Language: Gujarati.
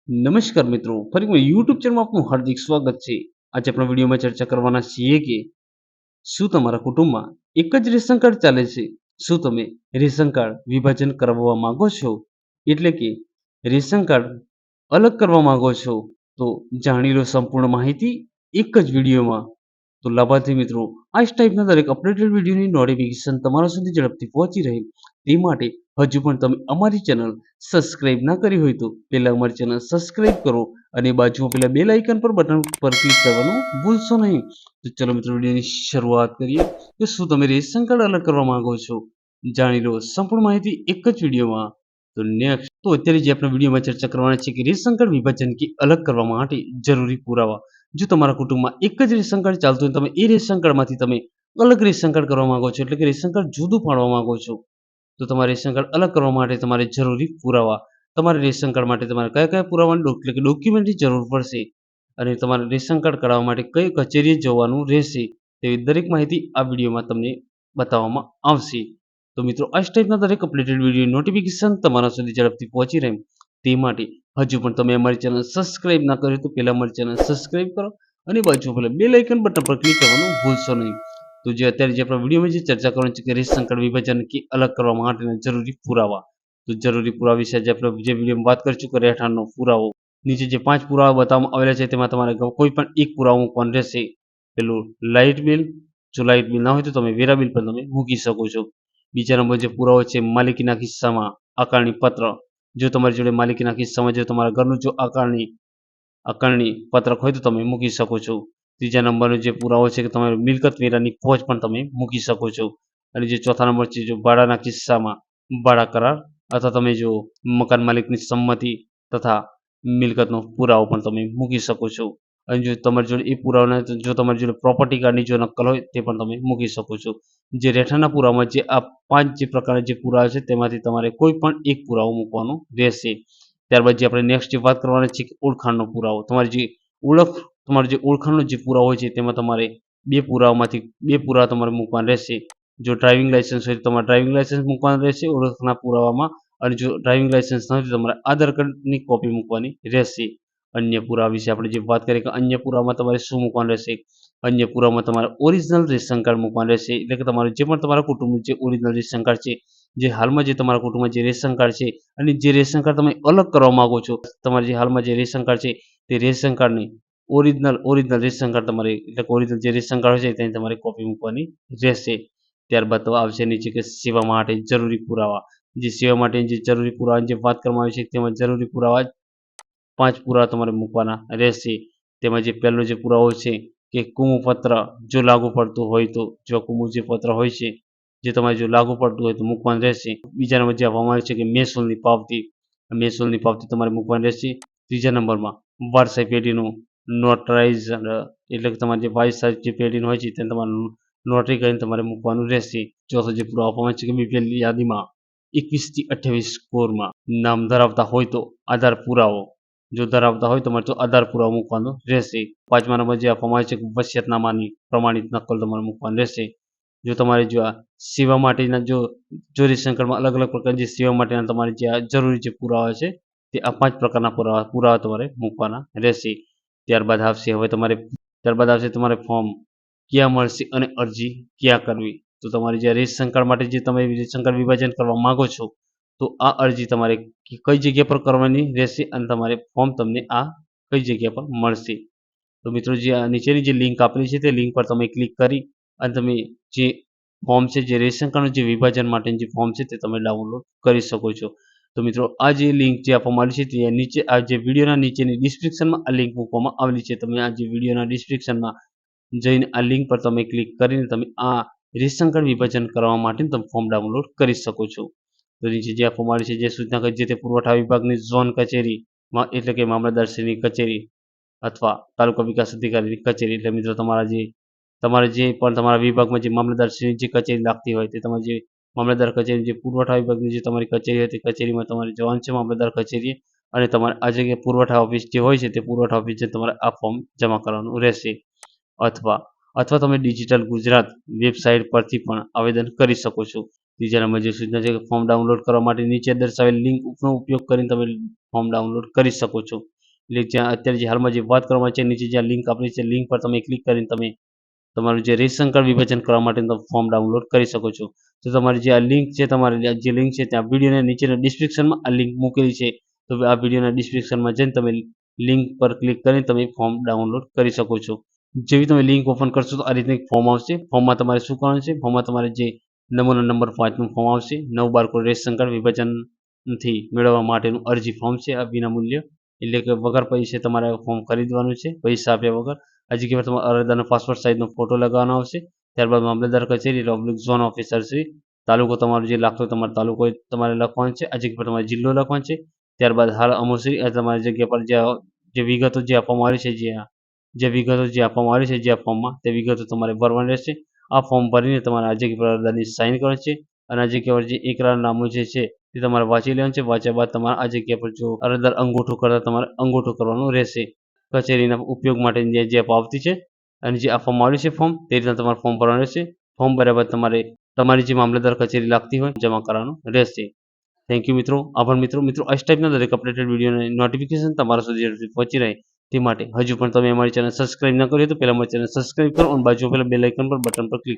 નમસ્કાર મિત્રો, ફરી એકવાર યુટ્યુબ ચેનલમાં આપનું હાર્દિક સ્વાગત છે. આજે આપણા વિડીયોમાં ચર્ચા કરવાના છીએ કે શું તમારા કુટુંબમાં એક જ રેશન કાર્ડ ચાલે છે? શું તમે રેશન કાર્ડ વિભાજન કરાવવા માંગો છો? એટલે કે રેશન કાર્ડ અલગ કરવા માંગો છો? તો જાણી લો સંપૂર્ણ માહિતી એક જ વિડીયોમાં. તો લાભાર્થી મિત્રો, આ જ ટાઈપના દરેક અપડેટેડ વિડીયોની નોટિફિકેશન તમારા સુધી ઝડપથી પહોંચી રહે તે માટે હજુ પણ તમે અમારી ચેનલ સબસ્ક્રાઇબ ના કરી હોય તો પહેલા અમારી ચેનલ સબસ્ક્રાઇબ કરો અને બાજુમાં પેલા બેલ આઇકન પર બટન પર ક્લિક કરવાનું ભૂલશો નહીં. તો ચલો મિત્રો, વિડીયોની શરૂઆત કરીએ. કે શું તમે રેશન કાર્ડ અલગ કરવા માંગો છો? જાણી લો સંપૂર્ણ માહિતી એક જ વિડીયોમાં. તો નેક્સ્ટ, તો અત્યારે જે આપણે વિડીયોમાં ચર્ચા કરવાના છે કે રેશન કાર્ડ વિભાજન કે અલગ કરવા માટે જરૂરી પુરાવા. જો તમારા કુટુંબમાં એક જ રેશન કાર્ડ ચાલતું હોય, તમે એ રેશન કાર્ડમાંથી તમે અલગ રેશન કાર્ડ કરવા માંગો છો, એટલે કે રેશન કાર્ડ જુદું પાડવા માંગો છો, તો તમારે રેશન કાર્ડ અલગ કરવા માટે તમારે જરૂરી પુરાવા, તમારે રેશન કાર્ડ માટે તમારે કયા કયા પુરાવાની એટલે કે ડોક્યુમેન્ટની જરૂર પડશે અને તમારે રેશન કાર્ડ કઢાવવા માટે કઈ કચેરીએ જવાનું રહેશે, તેવી દરેક માહિતી આ વિડીયોમાં તમને બતાવવામાં આવશે. તો મિત્રો, આ ટાઈપના દરેક અપડેટેડ વિડીયો નોટિફિકેશન તમારા સુધી ઝડપથી પહોંચી રહે તે માટે હજુ પણ તમે અમારી ચેનલ સબસ્ક્રાઇબ ના કરી તો પહેલા અમારી ચેનલ સબસ્ક્રાઇબ કરો અને બાજુમાં પેલા બેલ આઇકન બટન પર ક્લિક કરવાનું ભૂલશો નહીં. તો જે અત્યારે જે આપણા વિડીયોમાં જે ચર્ચા કરવાની છે કે રેશન કાર્ડ વિભાજન કે અલગ કરવા માટેના જરૂરી પુરાવા, તો જરૂરી પુરાવા વિશે જે આપણે જે વિડીયોમાં વાત કરી ચૂક્યા રહેઠાણનો પુરાવો, નીચે જે 5 પુરાવા બતાવવામાં આવેલા છે તેમાં તમારે કોઈ પણ એક પુરાવો મૂકવાનો રહેશે. પેલું લાઇટ બિલ, જો લાઇટ બિલ ના હોય તો તમે વેરા બિલ પણ તમે મૂકી શકો છો. બીજા નંબર જે પુરાવો છે માલિકીના કિસ્સામાં આકારણી પત્ર, જો તમારી જોડે માલિકીના કિસ્સામાં જો તમારા ઘરનું જો આકારણી પત્રક હોય તો તમે મૂકી શકો છો. ત્રીજા નંબરનો જે પુરાવો છે કે તમારે મિલકત વેરાની ફોજ પણ તમે મૂકી શકો છો. અને જે ચોથા નંબર છે, જો ભાડાના કિસ્સામાં ભાડા કરાર અથવા તમે જો મકાન માલિકની સંમતિ તથા મિલકતનો પુરાવો પણ તમે મૂકી શકો છો. અને જો તમારી જોડે એ પુરાવો ન હોય તો જો તમારી જોડે પ્રોપર્ટી કાર્ડની જો નકલ હોય તે પણ તમે મૂકી શકો છો. જે રહેઠાણના પુરાવામાં જે આ 5 જે પ્રકારના જે પુરાવા છે તેમાંથી તમારે કોઈ પણ એક પુરાવો મૂકવાનો રહેશે. ત્યારબાદ જે આપણે નેક્સ્ટ જે વાત કરવાના છે કે ઓળખાણનો પુરાવો, તમારી જે ઓળખાણનો જે પુરાવો હોય છે તેમાં તમારે 2 પુરાવામાંથી 2 પુરાવા તમારે મૂકવાના રહેશે. જો ડ્રાઇવિંગ લાયસન્સ હોય તો તમારે ડ્રાઇવિંગ લાયસન્સ મૂકવાનું રહેશે ઓળખના પુરાવામાં, અને જો ડ્રાઇવિંગ લાયસન્સ ન હોય તો તમારે આધાર કાર્ડની કોપી મૂકવાની રહેશે. અન્ય પુરાવા વિશે આપણે જે વાત કરીએ કે અન્ય પુરાવામાં તમારે શું મૂકવાનું રહેશે? અન્ય પુરાવામાં તમારે ઓરિજિનલ રેશન કાર્ડ મૂકવાનું રહેશે, એટલે કે તમારે જે પણ તમારા કુટુંબનું જે ઓરિજિનલ રેશન કાર્ડ છે, જે હાલમાં જે તમારા કુટુંબમાં જે રેશન કાર્ડ છે અને જે રેશન કાર્ડ તમે અલગ કરવા માંગો છો, તમારે જે હાલમાં જે રેશન કાર્ડ છે તે રેશન કાર્ડની ઓરિજિનલ રેશન કાર્ડ તમારે એટલે કે ઓરિજિનલ જે રેશન કાર્ડ છે તેની તમારે કોપી મૂકવાની રહેશે. ત્યારબાદ તો આવશે નીચે કે સેવા માટે જરૂરી પુરાવા. જે સેવા માટેની જે જરૂરી પુરાવાની જે વાત કરવામાં આવી છે તેમાં જરૂરી પુરાવા 5 પુરાવા તમારે મૂકવાના રહેશે. તેમાં જે પહેલો જે પુરાવો છે કે કુમુપત્ર, જો લાગુ પડતું હોય તો, જો કુમુ જે પત્ર હોય છે જે તમારે જો લાગુ પડતું હોય તો મૂકવાનું રહેશે. બીજા નંબર જે આપવામાં આવે છે કે મહેસૂલની પાવતી તમારે મૂકવાની રહેશે. ત્રીજા નંબરમાં વારસાઈ પેઢીનું નોટરાઇઝ, એટલે કે તમારી જે વારસાઈ જે પેઢીનું હોય છે તેને તમારે નોટરી કરીને તમારે મૂકવાનું રહેશે. ચોથો જે પુરાવો આપવામાં આવે છે કે બીપીએલ યાદીમાં 21 થી 28 સ્કોરમાં નામ ધરાવતા હોય તો આધાર પુરાવો, જો ધરાવતા હોય તમારે તો આધાર પુરાવો મૂકવાનો રહેશે. 5મા નંબર જે આપવામાં આવે છે કે વસિયતનામાની પ્રમાણિત નકલ તમારે મૂકવાની રહેશે. જો તમારે જો આ સેવા માટેના જો રેશન કાર્ડમાં અલગ અલગ પ્રકારની જે સેવા માટેના તમારે જે આ જરૂરી જે પુરાવા છે તે આ 5 પ્રકારના પુરાવા તમારે મૂકવાના રહેશે. ત્યારબાદ આવશે તમારે ફોર્મ ક્યાં મળશે અને અરજી ક્યાં કરવી. તો તમારે જે રેશન કાર્ડ માટે જે તમે રેશન કાર્ડ વિભાજન કરવા માંગો છો, તો આ અરજી તમારે કઈ જગ્યા પર કરવાની રહેશે અને તમારે ફોર્મ તમને આ કઈ જગ્યા પર મળશે. તો મિત્રો, જે આ નીચેની જે લિંક આપેલી છે તે લિંક પર તમે ક્લિક કરી અને તમે જે ફોર્મ છે, જે રેશન કાર્ડનું જે વિભાજન માટેનું જે ફોર્મ છે તે તમે ડાઉનલોડ કરી શકો છો. તો મિત્રો, આ જે લિંક જે આપવામાં આવી છે તે નીચે આ જે વિડીયોના નીચેની ડિસ્ક્રિપ્શનમાં આ લિંક મૂકવામાં આવેલી છે. તમે આ જે વિડીયોના ડિસ્ક્રિપ્શનમાં જઈને આ લિંક પર તમે ક્લિક કરીને તમે આ રેશન કાર્ડ વિભાજન કરવા માટે તમે ફોર્મ ડાઉનલોડ કરી શકો છો. તો નીચે જે આપવામાં આવી છે જે સૂચના કરી જે તે પુરવઠા વિભાગની ઝોન કચેરીમાં, એટલે કે મામલતદારશ્રીની કચેરી અથવા તાલુકા વિકાસ અધિકારીની કચેરી, એટલે મિત્રો તમારે જે પણ તમારા વિભાગમાં જે મામલતદારશ્રીની જે કચેરી લાગતી હોય તે તમારે જે મામલતદાર કચેરી જે પુરવઠા વિભાગની જે તમારી કચેરી હોય તે કચેરીમાં તમારે જવાનું છે મામલતદાર કચેરીએ, અને તમારે આ જગ્યાએ પુરવઠા ઓફિસ જે હોય છે તે પુરવઠા ઓફિસે તમારે આ ફોર્મ જમા કરવાનું રહેશે. અથવા તમે ડિજિટલ ગુજરાત વેબસાઇટ પરથી પણ આવેદન કરી શકો છો. ત્રીજા નંબર જે સૂચના છે કે ફોર્મ ડાઉનલોડ કરવા માટે નીચે દર્શાવેલ લિંકનો ઉપયોગ કરીને તમે ફોર્મ ડાઉનલોડ કરી શકો છો. એટલે જ્યાં અત્યારે જે હાલમાં જે વાત કરવામાં છે નીચે જ્યાં લિંક આપેલી છે લિંક પર તમે ક્લિક કરીને તમે તમારું જે રેશન કાર્ડ વિભાજન કરવા માટેનું ફોર્મ ડાઉનલોડ કરી શકો છો. તો તમારી જે આ લિંક છે તમારી જે લિંક છે ત્યાં વિડીયોના નીચેના ડિસ્ક્રિપ્શનમાં આ લિંક મૂકેલી છે. તો આ વિડીયોના ડિસ્ક્રિપ્શનમાં જઈને તમે લિંક પર ક્લિક કરીને તમે ફોર્મ ડાઉનલોડ કરી શકો છો. જેવી તમે લિંક ઓપન કરશો તો આ રીતનું એક ફોર્મ આવશે. ફોર્મમાં તમારે શું કરવાનું છે? ફોર્મમાં તમારે જે નમૂના નંબર 5નું ફોર્મ આવશે. 9 બારકોડ રેશન કાર્ડ વિભાજનથી મેળવવા માટેનું અરજી ફોર્મ છે. આ વિનામૂલ્ય એટલે કે વગર પૈસે તમારે ફોર્મ ખરીદવાનું છે, પૈસા આપ્યા વગર. આ જગ્યા પર તમારા અરજદારનો પાસપોર્ટ સાઇઝનો ફોટો લગાવવાનો આવશે. ત્યારબાદ મામલતદાર કચેરી /ઝોન ઓફિસર શ્રી તાલુકો તમારો જે લાગતો તમારો તાલુકો તમારે લખવાનો છે. આ જગ્યા પર તમારે જિલ્લો લખવાનો છે. ત્યારબાદ હાલ અમુશ્રી તમારી જગ્યા પર જે વિગતો જે આપવામાં આવી છે જે વિગતો જે આપવામાં આવી છે જે આ ફોર્મમાં તે વિગતો તમારે ભરવાની રહેશે. આ ફોર્મ ભરીને તમારે આ જગ્યા પર અરજદારની સાઇન કરવાની છે અને આ જગ્યા પર જે એકરારનામું જે છે તે તમારે વાંચી લેવાનું છે. વાંચ્યા બાદ તમારે આ જગ્યા પર જો અરજદાર અંગૂઠો કરતા તમારે અંગૂઠો કરવાનું રહેશે. કચેરીના ઉપયોગ માટે જે પાવતી છે અને જે આપવામાં આવ્યું છે ફોર્મ તે રીતના તમારે ફોર્મ ભરવાનું રહેશે. ફોર્મ ભર્યા બાદ તમારે તમારી જે મામલતદાર કચેરી લાગતી હોય જમા કરવાનું રહેશે. થેન્ક યુ મિત્રો. આભાર મિત્રો. મિત્રો આ ટાઈપના દરેક અપડેટેડ વિડીયોની નોટિફિકેશન તમારા સુધી ઝડપથી પહોંચી રહે તે માટે હજુ પણ તમે અમારી ચેનલ સબસ્ક્રાઇબ ન કરી હોય તો પહેલાં અમારી ચેનલ સબસ્ક્રાઇબ કરો અને બાજુ પેલા બેલ આઇકન પર બટન પર ક્લિક